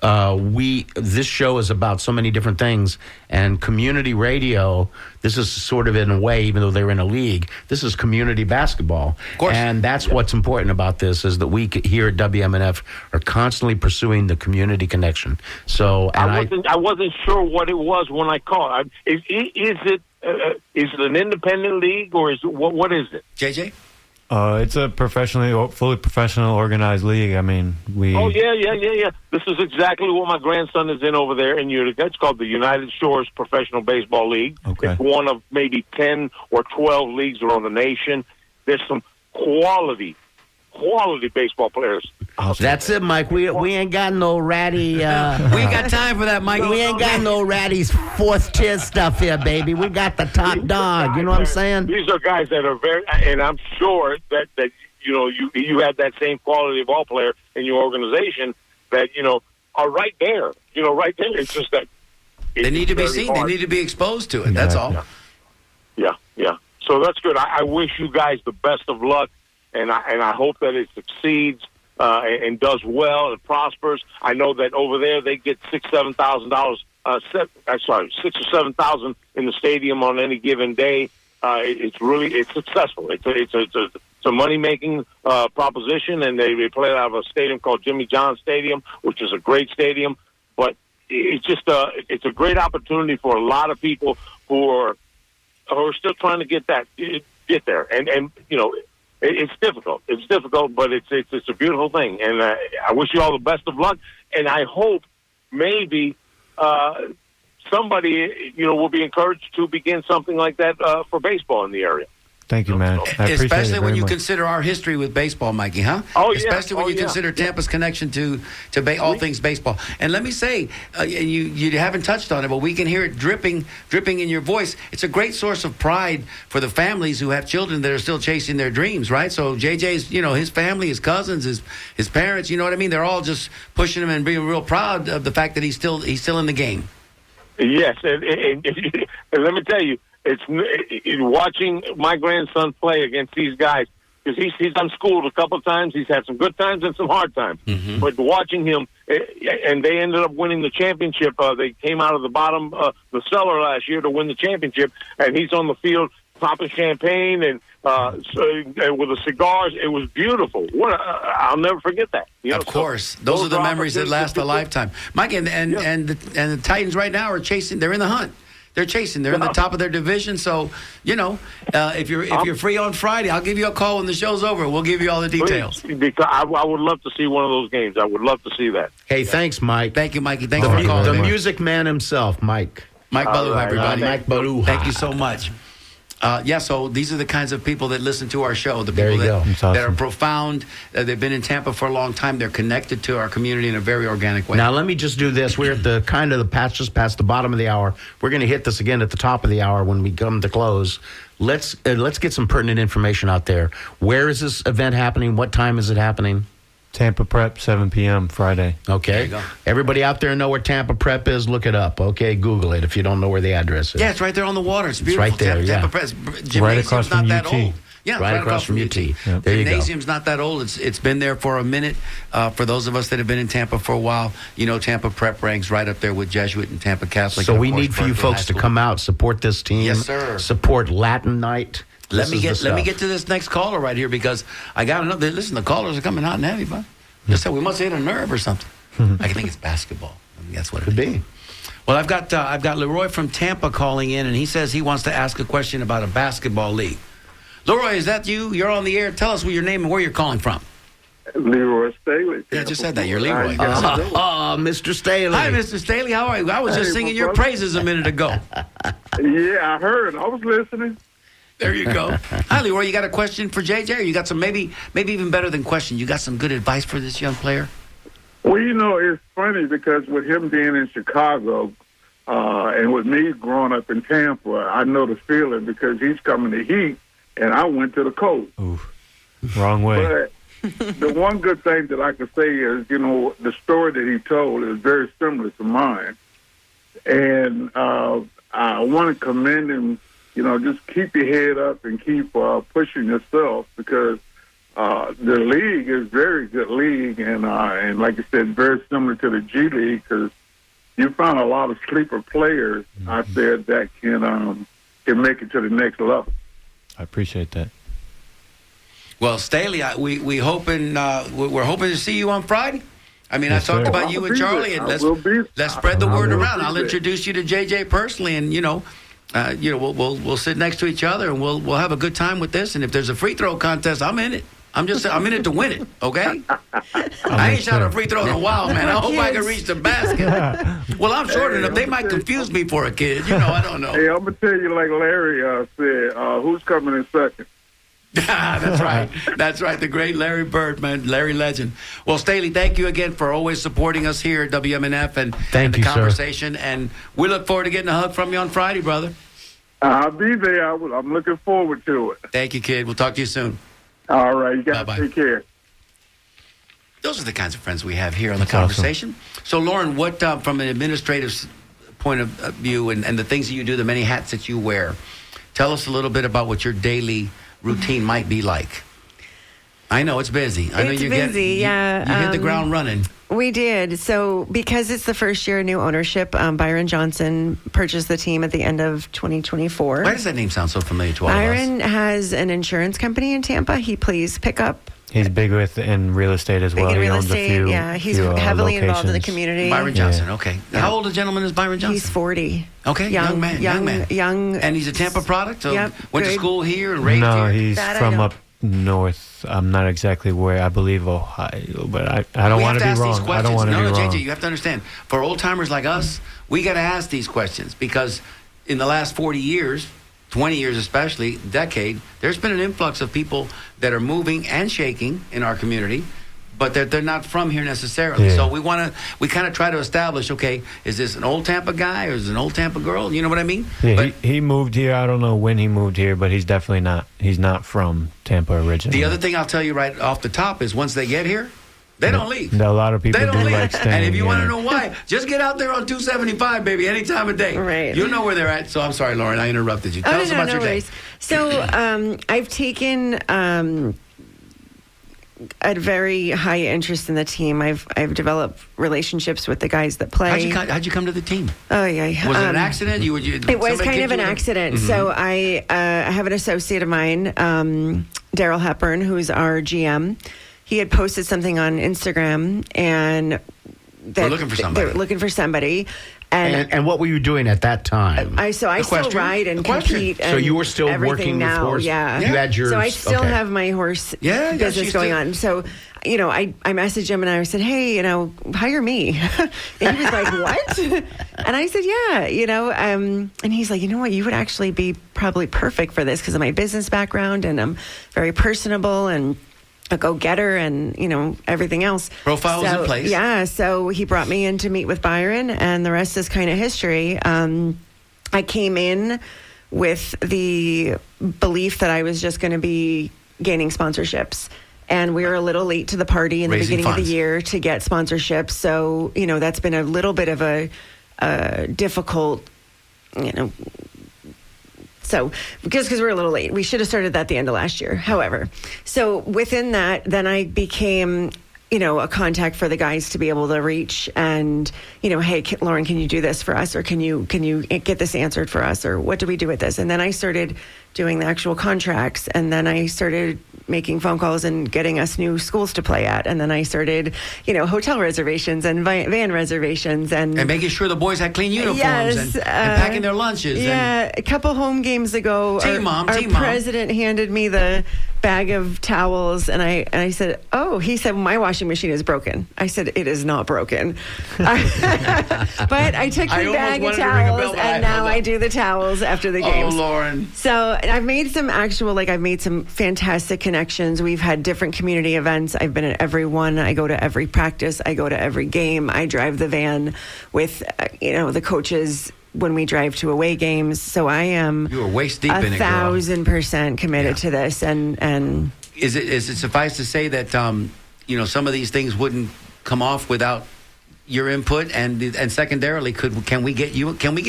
this show is about so many different things, and community radio, this is sort of in a way, even though they're in a league, this is community basketball. Of course. And that's what's important about this, is that we here at WMNF are constantly pursuing the community connection. So, and I wasn't sure what it was when I called. Is it an independent league, or is it, what is it? JJ? It's a fully professional, organized league. I mean, we. Oh yeah. This is exactly what my grandson is in over there in Utica. It's called the United Shores Professional Baseball League. Okay. It's one of maybe 10 or 12 leagues around the nation. There's some quality baseball players. that's it, Mike. We ain't got no ratty. We ain't got time for that, Mike. We ain't got no ratty's fourth tier stuff here, baby. We got the top dog. You know what I'm saying? These are guys that are very, and I'm sure that you have that same quality of ball player in your organization that are right there. Right there. It's just that they need to be seen. Hard. They need to be exposed to it. That's all. Yeah. So that's good. I wish you guys the best of luck, and I hope that it succeeds. And does well and prospers. I know that over there they get $6,000 or $7,000 in the stadium on any given day. It's successful. It's a money making proposition, and they play out of a stadium called Jimmy John Stadium, which is a great stadium. But it's just it's a great opportunity for a lot of people who are still trying to get there, and It's difficult. It's difficult, but it's a beautiful thing, and I wish you all the best of luck. And I hope maybe somebody will be encouraged to begin something like that for baseball in the area. Thank you, man. I appreciate Especially it when very you much. consider our history with baseball, Mikey, huh? Oh, yeah. Especially when you consider Tampa's connection to all things baseball. And let me say, you haven't touched on it, but we can hear it dripping in your voice. It's a great source of pride for the families who have children that are still chasing their dreams, right? So JJ's, his family, his cousins, his parents, you know what I mean? They're all just pushing him and being real proud of the fact that he's still in the game. Yes, and let me tell you, it's watching my grandson play against these guys, because he's unschooled a couple of times. He's had some good times and some hard times. Mm-hmm. But watching him, and they ended up winning the championship. They came out of the bottom, the cellar last year to win the championship, and he's on the field popping champagne and with the cigars. It was beautiful. I'll never forget that. Of course, those are the memories that last a lifetime. Mike, and the Titans right now are chasing. They're in the hunt. They're chasing. They're in the top of their division. So, if you're free on Friday, I'll give you a call when the show's over. We'll give you all the details. Please, because I would love to see one of those games. I would love to see that. Hey, thanks, Mike. Thank you, Mikey. Thanks for calling. The music man himself, Mike. Mike Ballou, everybody. Mike Ballou. Thank you so much. So these are the kinds of people that listen to our show. The There people you go. that are profound. They've been in Tampa for a long time. They're connected to our community in a very organic way. Now, let me just do this. We're at the just past the bottom of the hour. We're going to hit this again at the top of the hour when we come to close. Let's get some pertinent information out there. Where is this event happening? What time is it happening? Tampa Prep, 7 p.m. Friday. Okay. There you go. Everybody out there know where Tampa Prep is? Look it up. Okay, Google it if you don't know where the address is. Yeah, it's right there on the water. It's beautiful. right there, Tampa yeah. Press. Right across from not that UT. old. Yeah, Right across from UT. Yep. There you go. Gymnasium's not that old. It's been there for a minute. For those of us that have been in Tampa for a while, Tampa Prep ranks right up there with Jesuit and Tampa Catholic. So and of we course, need for you Berkeley folks High to School. come out, support this team. Yes, sir. Support Latin Night. Let me This is the get stuff. to this next caller right here, because I got to know. Listen, the callers are coming hot and heavy, bud. Just said we must hit a nerve or something. I think it's basketball. I mean, that's what Could it is. be. Well, I've got Leroy from Tampa calling in, and he says he wants to ask a question about a basketball league. Leroy, is that you? You're on the air. Tell us your name and where you're calling from. Leroy Staley. Yeah, I just said that. You're Leroy. Mr. Staley. Hi, Mr. Staley. How are you? I was just Hey, singing my your brother. praises a minute ago. Yeah, I heard. I was listening. There you go. Hi, Leroy. You got a question for JJ? Or you got some maybe even better than question? You got some good advice for this young player? Well, it's funny because with him being in Chicago and with me growing up in Tampa, I know the feeling because he's coming to Heat and I went to the coast. Ooh, wrong way. But the one good thing that I could say is, the story that he told is very similar to mine. And I want to commend him, just keep your head up and keep pushing yourself because the league is very good league, and like I said, very similar to the G League because you found a lot of sleeper players out there that can make it to the next level. I appreciate that. Well, Staley, we're hoping to see you on Friday. I mean, Yes, I talked sir. about you and Charlie, and let's spread the word around. I'll introduce you to JJ personally, and we'll sit next to each other, and we'll have a good time with this. And if there's a free throw contest, I'm in it. I'm in it to win it. Okay. I ain't shot a free throw in a while, man. I hope I can reach the basket. Well, I'm short enough. They might confuse me for a kid. I don't know. Hey, I'm gonna tell you, like Larry said, who's coming in second? That's right. That's right. The great Larry Bird, man. Larry Legend. Well, Staley, thank you again for always supporting us here at WMNF and the conversation. Sir. And we look forward to getting a hug from you on Friday, brother. I'll be there. I'm looking forward to it. Thank you, kid. We'll talk to you soon. All right. You guys take care. Those are the kinds of friends we have here on the conversation. Awesome. So, Lauren, what, from an administrative point of view and the things that you do, the many hats that you wear, tell us a little bit about what your daily routine might be like. I know it's busy. I know it's you busy, yeah. You hit the ground running. We did. So because it's the first year of new ownership, Byron Johnson purchased the team at the end of 2024. Why does that name sound so familiar to all of us? Byron has an insurance company in Tampa. He plays pickup. He's big in real estate as well. Big in he real owns estate, a few, yeah. He's heavily locations. involved in the community. Byron Johnson, okay. Yeah. How old a gentleman is Byron Johnson? He's 40. Okay, young man. And he's a Tampa product? So yep, went to school here and raised here? No, he's from up north. I'm not exactly where. I believe Ohio, but I don't want to be wrong. I don't want to be wrong. JJ, you have to understand. For old-timers like us, we got to ask these questions because in the last 40 years, 20 years especially, decade, there's been an influx of people that are moving and shaking in our community, but they're not from here necessarily. Yeah. So we kind of try to establish, okay, is this an old Tampa guy or is it an old Tampa girl? You know what I mean? Yeah, but he moved here. I don't know when he moved here, but he's definitely not. He's not from Tampa originally. The other thing I'll tell you right off the top is once they get here, they don't leave. A lot of people do like staying. And if you want to know why, just get out there on 275, baby, any time of day. Right. You'll know where they're at. So I'm sorry, Lauren, I interrupted you. Tell us about your day. So I've taken a very high interest in the team. I've developed relationships with the guys that play. How'd you come to the team? Oh, yeah. Was it an accident? It was kind of an accident. Mm-hmm. So I have an associate of mine, Daryl Hepburn, who's our GM. He had posted something on Instagram, and they're looking for somebody. They're looking for somebody. And what were you doing at that time? I still ride and compete. So you were still working now, with horse? Yeah. You had yours. So I still have my horse business going on. So, I messaged him and I said, hey, hire me. And he was like, what? And I said, yeah, and he's like, you know what? You would actually be probably perfect for this because of my business background and I'm very personable and a go-getter and, everything else. Profile was in place. Yeah, so he brought me in to meet with Byron, and the rest is kind of history. I came in with the belief that I was just going to be gaining sponsorships. And we were a little late to the party in the beginning of the year to get sponsorships. So, that's been a little bit of a difficult, So, because we're a little late. We should have started that at the end of last year. However, so within that, then I became, a contact for the guys to be able to reach and, hey, Lauren, can you do this for us? Or can you get this answered for us? Or what do we do with this? And then I started doing the actual contracts. And then I started making phone calls and getting us new schools to play at. And then I started, hotel reservations and van reservations. And making sure the boys had clean uniforms and packing their lunches. Yeah, a couple home games ago, our president handed me the bag of towels. And I said, he said, my washing machine is broken. I said, it is not broken. But I took the bag of towels and now I do the towels after the games. Oh, Lauren. So I've made some I've made some fantastic connections. We've had different community events. I've been at every one. I go to every practice. I go to every game. I drive the van with, the coaches when we drive to away games. So I am you are waist deep in it, 1,000% committed to this. And is it suffice to say that, some of these things wouldn't come off without your input, and secondarily, can we get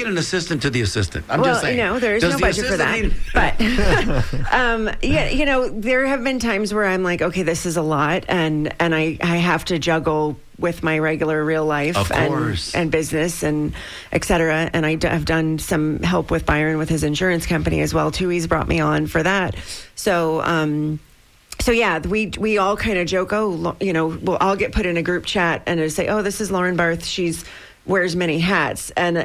an assistant to the assistant? I'm well, just saying. There's Does no the budget for assistant that. need- But there have been times where I'm like, okay, this is a lot, and I have to juggle with my regular real life Of course. and business and et cetera. And have done some help with Byron with his insurance company as well too. He's brought me on for that. So yeah, we all kind of joke, we'll all get put in a group chat and it'll say, oh, this is Lauren Barth. She's wears many hats. And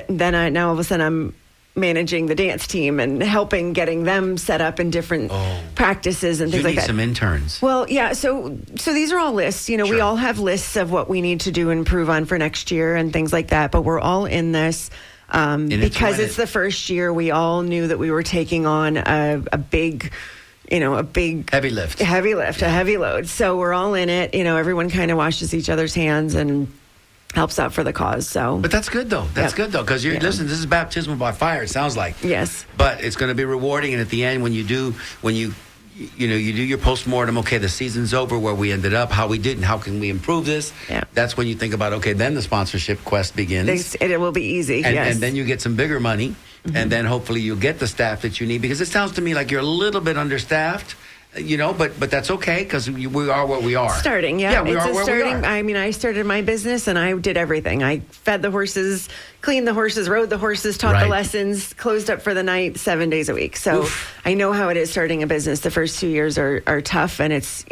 then now all of a sudden I'm managing the dance team and helping getting them set up in different practices and things like that. You need some interns. Well, yeah. So these are all lists. We Sure. all have lists of what we need to do and improve on for next year and things like that. But we're all in this. Because it's the first year, we all knew that we were taking on a big Heavy lift. a heavy load. So we're all in it. Everyone kind of washes each other's hands and helps out for the cause. So, But that's good, though. That's Yep. good, though, because listen, this is baptism by fire, it sounds like. yes. But it's going to be rewarding, and at the end, when you do your postmortem, okay, the season's over, where we ended up, how we did, and how can we improve this? Yeah. That's when you think about, okay, then the sponsorship quest begins. It will be easy. And, yes. and then you get some bigger money, and then hopefully you'll get the staff that you need, because it sounds to me like you're a little bit understaffed, but that's okay, because we are what we are. Starting, yeah. Yeah, we It's are a where starting. we are. I mean, I started my business and I did everything. I fed the horses, cleaned the horses, rode the horses, taught the Right. lessons, closed up for the night 7 days a week. So I know how it is starting a business. The first 2 years are tough, and it's,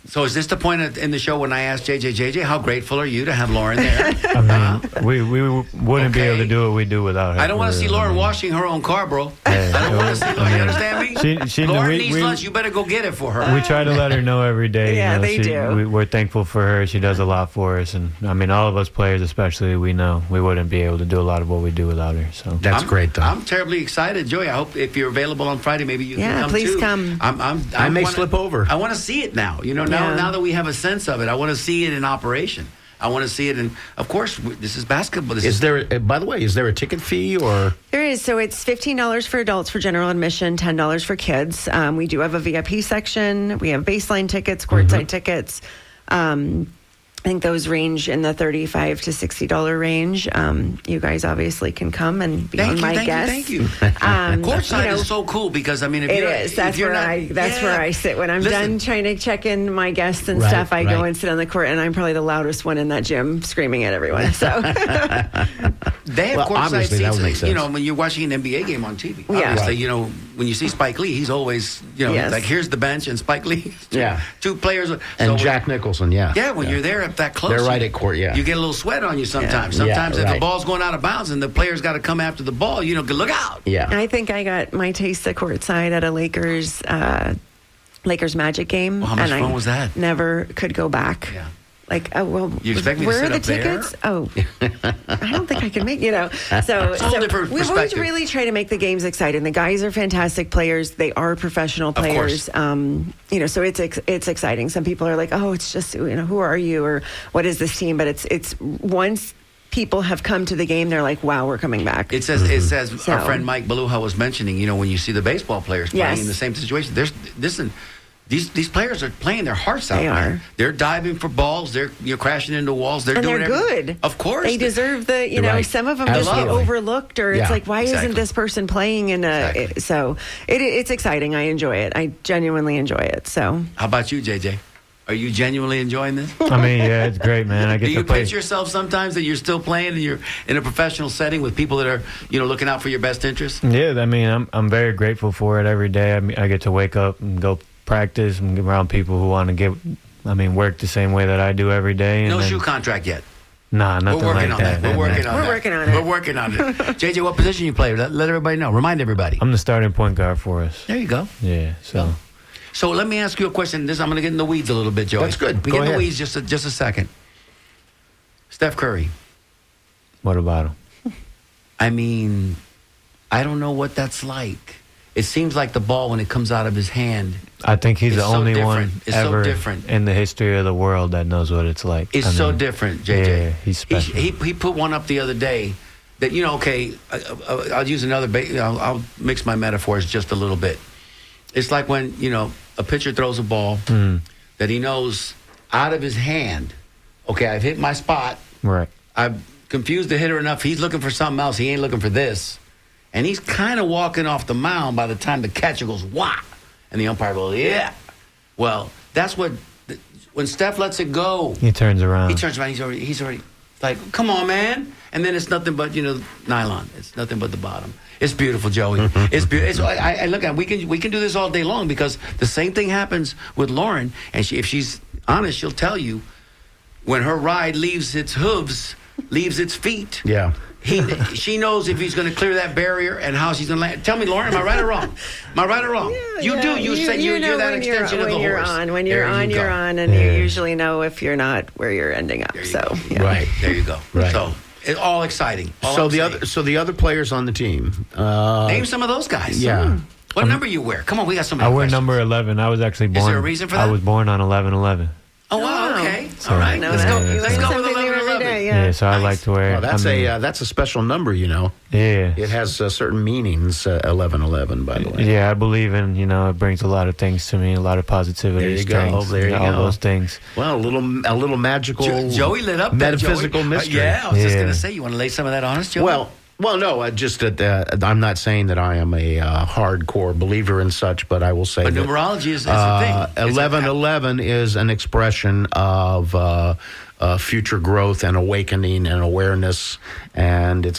So is this the point in the show when I asked JJ, how grateful are you to have Lauren there? I mean, we wouldn't be able to do what we do without her. I don't want to see Lauren I mean, washing her own car, bro. Yeah. I don't want to see Lauren. You understand me? She Lauren we- needs we- lunch. You better go get it for her. We try to let her know every day. Yeah, they do. We're thankful for her. She does a lot for us, and I mean, all of us players, especially, we know we wouldn't be able to do a lot of what we do without her. So That's great, though. I'm terribly excited, Joey. I hope if you're available on Friday, maybe you Yeah, can come please too. come. I may slip over. I want to see it now. Yeah. Now that we have a sense of it, I want to see it in operation. I want to see it in. Of course, this is basketball. By the way, is there a ticket fee or? There is. So it's $15 for adults for general admission, $10 for kids. We do have a VIP section. We have baseline tickets, courtside tickets. I think those range in the $35 to $60 range. You guys obviously can come and be on my guest. Thank you. Courtside is so cool because I mean, if It you're, is. if That's you're where not, where I sit when I'm Listen. done trying to check in my guests and Right, stuff. I go right. and sit on the court, and I'm probably the loudest one in that gym, screaming at everyone. So They have Well, courtside obviously, that seats. would make sense. When you're watching an NBA game on TV. Yeah. Obviously, when you see Spike Lee, he's always, Yes. like here's the bench and Spike Lee. Yeah. Two players. And So Jack Nicholson, yeah. Yeah, when you're there up that close, They're right at court, yeah. You get a little sweat on you sometimes. Yeah. Sometimes Yeah, if the right. ball's going out of bounds and the player's got to come after the ball, look out. Yeah. I think I got my taste of courtside at a Lakers Magic game. Well, how much and fun I was that? Never could go back. Yeah. Like, oh, well, You expect me to where sit are the up there? tickets? Oh, I don't think I can make, So, a whole different we always perspective. really try to make the games exciting. The guys are fantastic players. They are professional course. players. So it's exciting. Some people are like, oh, it's just, who are you or what is this team? But it's once people have come to the game, they're like, wow, we're coming back. It says So- our friend Mike Beluha was mentioning, when you see the baseball players playing Yes. in the same situation, these players are playing their hearts out. They man. are. They're diving for balls. They're crashing into walls. They're and doing they're everything. good. Of course. They deserve the, You're right. some of them just get Absolutely. overlooked or Yeah, it's like, why exactly. isn't this person playing in a, Exactly. so it's exciting. I enjoy it. I genuinely enjoy it. So How about you, JJ? Are you genuinely enjoying this? I mean, yeah, it's great, man. I get Do to you play. pinch yourself sometimes that you're still playing and you're in a professional setting with people that are, looking out for your best interests? Yeah, I mean, I'm very grateful for it every day. I mean, I get to wake up and go practice and get around people who want to work the same way that I do every day. And No then- shoe contract yet. Nah, nothing We're working like on that. We're working on We're that. working on it. We're working on it. JJ, what position you play? Let everybody know. Remind everybody. I'm the starting point guard for us. There you go. Yeah, so So let me ask you a question. I'm going to get in the weeds a little bit, Joey. That's good. We Go get in the ahead. weeds just a second. Steph Curry. what about him? I mean, I don't know what that's like. It seems like the ball, when it comes out of his hand, I think he's It's the so only one different. It's so ever different. in the history of the world that knows what it's like. it's I so mean, different, JJ. Yeah, he's special. He put one up the other day that, okay, I'll use another, I'll mix my metaphors just a little bit. It's like when, a pitcher throws a ball Hmm. that he knows out of his hand, Okay, I've hit my spot. Right. I've confused the hitter enough. He's looking for something else. He ain't looking for this. And he's kind of walking off the mound by the time the catcher goes, wah. And the umpire goes, yeah. Well, that's what, when Steph lets it go, He turns around. he turns around. He's already like, come on, man. And then it's nothing but, nylon. It's nothing but the bottom. It's beautiful, Joey. It's beautiful. I look at, we can do this all day long because the same thing happens with Lauren. And if she's honest, she'll tell you when her ride leaves its hooves, leaves its feet. Yeah. She knows if he's going to clear that barrier and how she's going to land. Tell me, Lauren, am I right or wrong? Am I right or wrong? You do. You say you're that extension of the horse. When you're on, you're on, and you usually know if you're not where you're ending up. So, yeah. Right. There you go. Right. So it's all exciting. The other players on the team. Name some of those guys. Yeah. What number you wear? Come on, we got so many I wear questions. number 11. I was actually born. Is there a reason for that? I was born on 11/11. Oh, wow, okay. So- All right. No, Let's go. you Let's learn go with something new every 11-11. day, Yeah, so I Nice. like to wear. Well, that's a special number, Yeah. It has certain meanings. 11-11, by the way. Yeah, I believe in, it brings a lot of things to me, a lot of positivity, There you go, strength, there you all go. those things. Well, a little magical. Joey lit up. metaphysical Joey. mystery. Yeah, I was just Yeah. going to say, you want to lay some of that on us, Joey? Well, no. I'm not saying that I am a hardcore believer in such, but I will say but that numerology is a thing. 11-11 is an expression of future growth and awakening and awareness, and it's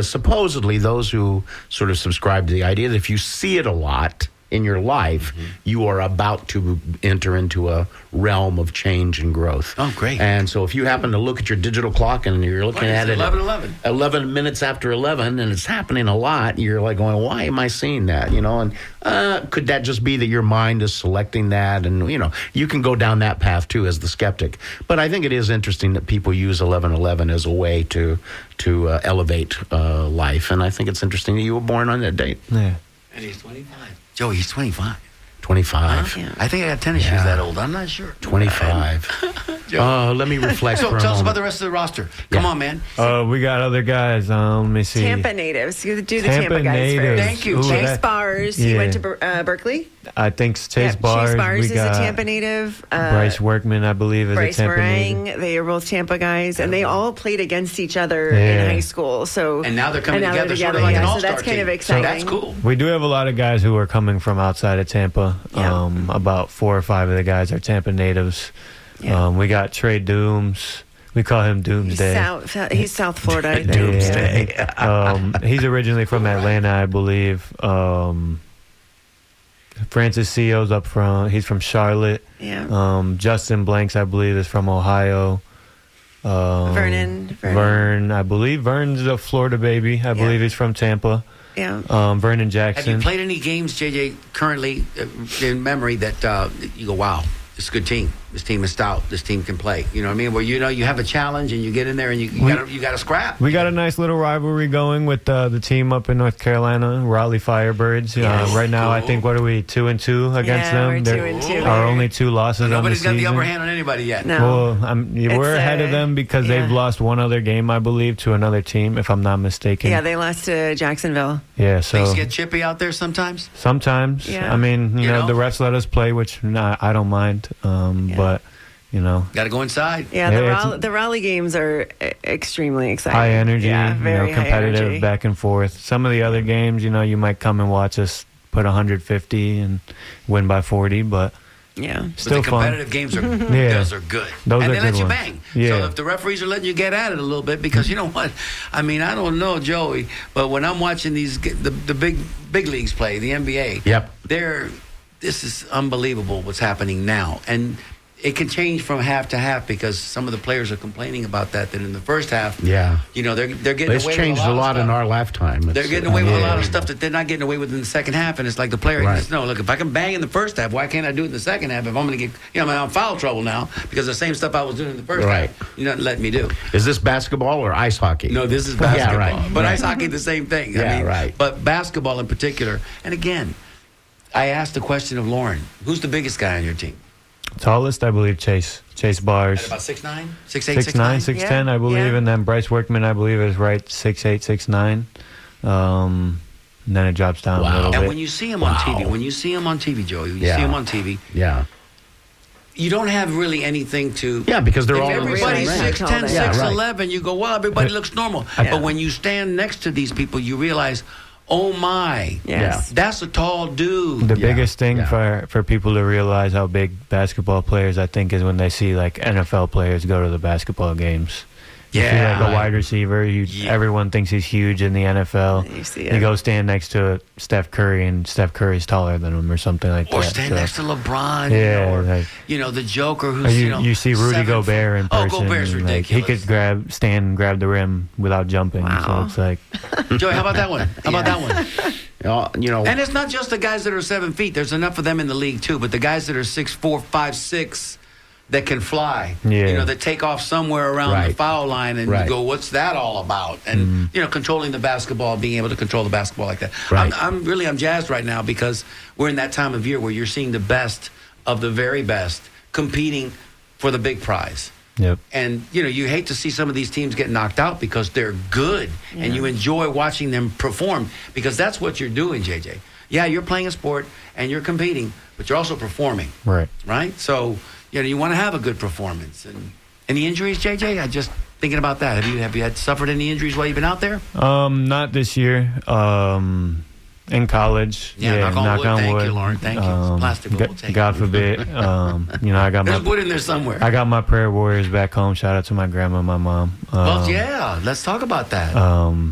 supposedly those who sort of subscribe to the idea that if you see it a lot in your life, you are about to enter into a realm of change and growth. Oh, great. And so if you happen to look at your digital clock and you're looking at it 11-11. 11 minutes after 11 and it's happening a lot, you're like going, why am I seeing that? And could that just be that your mind is selecting that? And, you can go down that path too as the skeptic. But I think it is interesting that people use 11-11 as a way to elevate life. And I think it's interesting that you were born on that date. Yeah. And he's 25. Joey, he's 25. 25. Huh? Yeah. I think I got tennis shoes that old. I'm not sure. 25. Let me reflect So for a tell us moment. about the rest of the roster. Come on, man. We got other guys. Let me see. Tampa natives. You do the Tampa Tampa guys natives. first. Thank you. Ooh, Chase that- Bars. He yeah. went to Berkeley. I think Chase Bars. Chase Bars we is a got Tampa native. Bryce Workman, I believe, is Bryce a Tampa Meringue. native. They are both Tampa guys, and they all played against each other Yeah. in high school. So And now they're coming and now together, they're sort of like an yeah, all-star So that's kind team. of So exciting. that's cool. We do have a lot of guys who are coming from outside of Tampa. Yeah. About 4 or 5 of the guys are Tampa natives. Yeah. We got Trey Dooms. We call him Doomsday. He's South Florida, I think. Doomsday. He's originally from Atlanta, I believe. Francis Seo's up front. He's from Charlotte. Yeah. Justin Blanks, I believe, is from Ohio. Vern. Vern, I believe Vern's a Florida baby. I believe he's from Tampa. Yeah. Vernon Have Jackson. you played any games, JJ, currently in memory that you go, wow, it's a good team. This team is stout. This team can play. You know what I mean? Where you have a challenge and you get in there and you got to scrap. We got a nice little rivalry going with the team up in North Carolina, Raleigh Firebirds. Yes. Right now, I Cool. think, what are we, 2-2 against them? we're They're 2-2. our only 2 losses Nobody's on got the the season. upper hand on anybody yet. No. Well, we're ahead of them because yeah. they've lost one other game, I believe, to another team, if I'm not mistaken. Yeah, they lost to Jacksonville. Yeah, so Things get chippy out there sometimes. sometimes. Yeah. I mean, You know? the refs let us play, which I don't mind. But, Got to go inside. Yeah, Yeah, the Raleigh games are extremely exciting. high energy, Yeah, very high competitive, energy. back and forth. Some of the other games, you might come and watch us put 150 and win by 40, but Yeah. still But the fun. competitive games are Yeah. those are good. Those and are they let good you ones. bang. Yeah. So if the referees are letting you get at it a little bit, because you know what? I mean, I don't know, Joey, but when I'm watching the big leagues play, the NBA, Yep. this is unbelievable what's happening now. And it can change from half to half because some of the players are complaining about that in the first half, Yeah. they're getting It's away changed with a lot of in stuff. our lifetime. They're getting away with a lot of Yeah. stuff that they're not getting away with in the second half, and it's like the player Right. says, no, look, if I can bang in the first half, why can't I do it in the second half? If I'm going to get, I'm in foul trouble now because the same stuff I was doing in the first Right. half, you're not letting me do. Is this basketball or ice hockey? No, this is basketball. Yeah, right. But Right. ice hockey, the same thing. Yeah, right. But basketball in particular, and again, I asked the question of Lauren, who's the biggest guy on your team? Tallest, I believe, Chase Bars. At about 6'9", 6'8", 6'9", 6'9"? 6'10", I believe, Yeah. and then Bryce Workman, I believe, is right 6'8", 6'9". And then it drops down Wow. a little And bit. when you see him on TV, Joey, Yeah. see him on TV, Yeah. you don't have really anything to. Yeah, because they're If all in the everybody's same range. 6'10", Yeah, right. 6'11", you go, well, everybody looks normal. But when you stand next to these people, you realize, oh my, Yes. that's a tall dude. The biggest thing yeah. for people to realize how big basketball players, I think, is when they see like NFL players go to the basketball games. You see Yeah. like a wide receiver, everyone thinks he's huge in the NFL. You see You it. go stand next to Steph Curry, and Steph Curry's taller than him or something like Or that. stand So- next to LeBron, Yeah, or like- the Joker Or who's you see Rudy 7 Gobert in person. Oh, Gobert's and, like, ridiculous. he could stand and grab the rim without jumping. Wow. So it's like, Joey, how about that one? How about that one? And And it's not just the guys that are 7 feet. There's enough of them in the league too. But the guys that are 6'4", 5'6", that can fly, Yeah. that take off somewhere around the Right. foul line, and Right. you go, what's that all about? And controlling the basketball, being able to control the basketball like that. Right. I'm jazzed right now because we're in that time of year where you're seeing the best of the very best competing for the big prize. yep. And you hate to see some of these teams get knocked out because they're good, and you enjoy watching them perform, because that's what you're doing, JJ. Yeah, you're playing a sport and you're competing, but you're also performing, Right. right? So you want to have a good performance. And any injuries, JJ? I just thinking about that. Have you had suffered any injuries while you've been out there? Not this year. In college. Yeah, knock on wood. Thank you, Lauren. Thank you. It's plastic, but we'll take God it. forbid. I got There's my wood in there somewhere. I got my prayer warriors back home. Shout out to my grandma and my mom. Well, yeah, let's talk about that.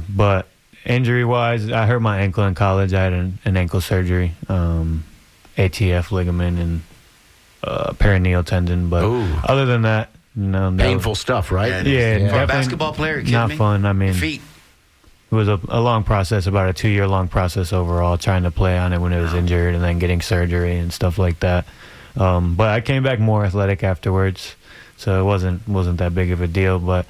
But injury-wise, I hurt my ankle in college. I had an ankle surgery, ATF ligament and perineal tendon. But Ooh. other than that, no. painful stuff, right? Yeah, it Yeah, is. For a definitely basketball player, you kidding not me? fun. I mean, Feet. it was a long process, about a 2-year long process overall, trying to play on it when it was injured and then getting surgery and stuff like that. But I came back more athletic afterwards, so it wasn't that big of a deal. But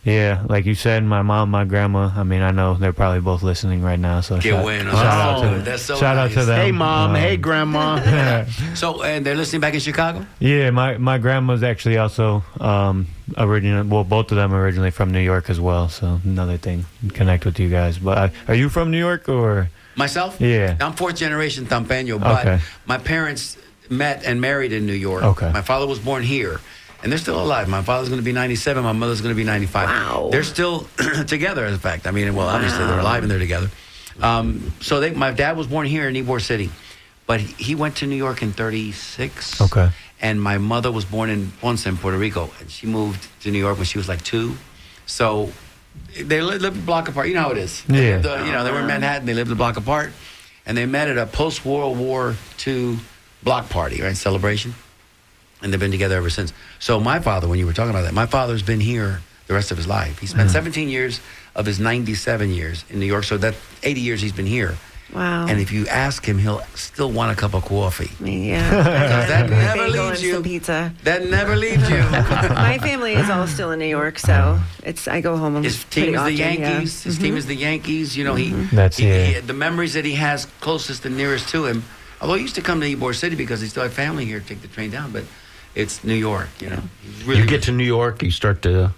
yeah, like you said, my mom, my grandma, I mean, I know they're probably both listening right now. So Qué bueno. shout out to them. That's so shout out nice. to them. Hey, Mom. Hey, Grandma. So, and they're listening back in Chicago? Yeah, my grandma's actually also both of them originally from New York as well. So another thing, connect with you guys. But are you from New York or? Myself? Yeah. I'm fourth generation Tampeño, but Okay. my parents met and married in New York. Okay. My father was born here, and they're still alive. My father's going to be 97. My mother's going to be 95. Wow. They're still together, in fact. I mean, well, obviously they're alive and they're together. So my dad was born here in Ybor City, but he went to New York in 36. Okay. And my mother was born in Ponce, in Puerto Rico, and she moved to New York when she was like 2. So they lived a block apart. You know how it is. Yeah. They were in Manhattan. They lived a block apart, and they met at a post-World War II block party, right, celebration, and they've been together ever since. So my father, when you were talking about that, my father's been here the rest of his life. He spent 17 years of his 97 years in New York, so that 80 years he's been here. Wow. And if you ask him, he'll still want a cup of coffee. Yeah. That never Bagel leaves and you. some pizza. That never leaves you. My family is all still in New York, so I go home. His pretty team is the often, yeah. Yankees. His team is the Yankees. You know, That's the memories that he has closest and nearest to him. Although he used to come to Ybor City because he still had family here to take the train down, but it's New York. You know, He's really, You get to New York, you start to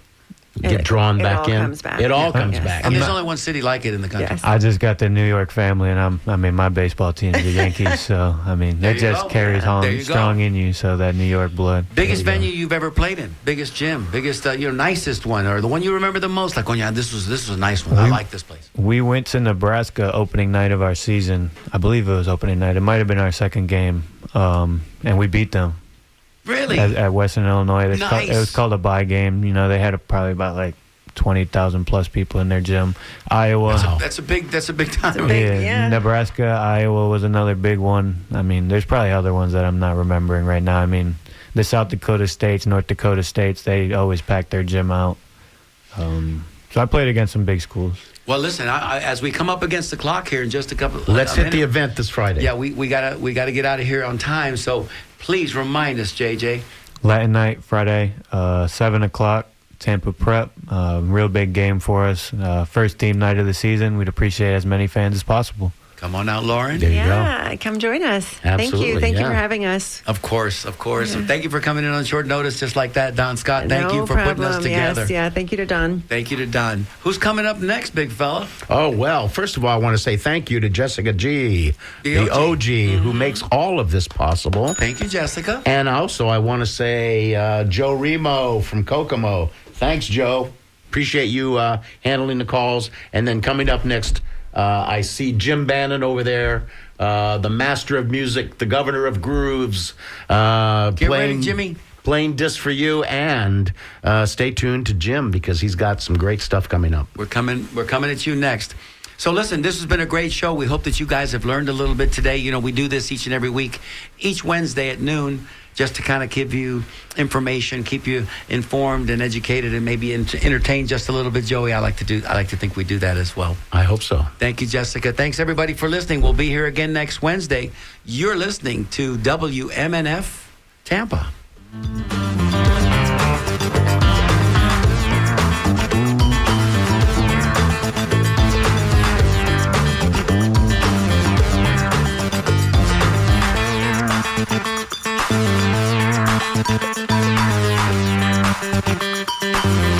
get drawn it back all in. comes back. It all Yeah. comes Yes. back. And there's only one city like it in the country. Yes. I just got the New York family, and my baseball team is the Yankees. So I mean, There it you just go. carries There home you go. strong in you. So that New York blood. Biggest There you venue you've ever played in, biggest gym, biggest nicest one, or the one you remember the most. Like, oh yeah, this was a nice one. I like this place. go. We went to Nebraska opening night of our season. I believe it was opening night. It might have been our second game, and we beat them Really? at Western Illinois. It Nice. was called a bye game. You know, they had probably about like 20,000 plus people in their gym. Iowa. That's a big time. big- yeah. Nebraska, Iowa was another big one. I mean, there's probably other ones that I'm not remembering right now. I mean, the South Dakota States, North Dakota States, they always pack their gym out. So I played against some big schools. Well, listen, as we come up against the clock here in just a couple. Let's a hit the minute. event this Friday. Yeah, we gotta get out of here on time. So please remind us, JJ. Latin night, Friday, 7 o'clock, Tampa Prep. Real big game for us. First team night of the season. We'd appreciate as many fans as possible. Come on out, Lauren. There you go. Yeah, come join us. Thank Absolutely, you. Thank you yeah. for having us. Of course. And thank you for coming in on short notice just like that, Don Scott. Thank you for putting us together. Yes, yeah, thank you to Don. Thank you to Don. Who's coming up next, big fella? Oh, well, first of all, I want to say thank you to Jessica G, the OG, who makes all of this possible. Thank you, Jessica. And also, I want to say Joe Remo from Kokomo. Thanks, Joe. Appreciate you handling the calls. And then coming up next, I see Jim Bannon over there, the master of music, the governor of grooves. Get ready, Jimmy. Playing Disc for You, and stay tuned to Jim because he's got some great stuff coming up. We're coming at you next. So listen, this has been a great show. We hope that you guys have learned a little bit today. You know, we do this each and every week, each Wednesday at noon, just to kind of give you information, keep you informed and educated, and maybe entertain just a little bit. Joey, I like to think we do that as well. I hope so. Thank you, Jessica. Thanks everybody for listening. We'll be here again next Wednesday. You're listening to WMNF Tampa. Thank you.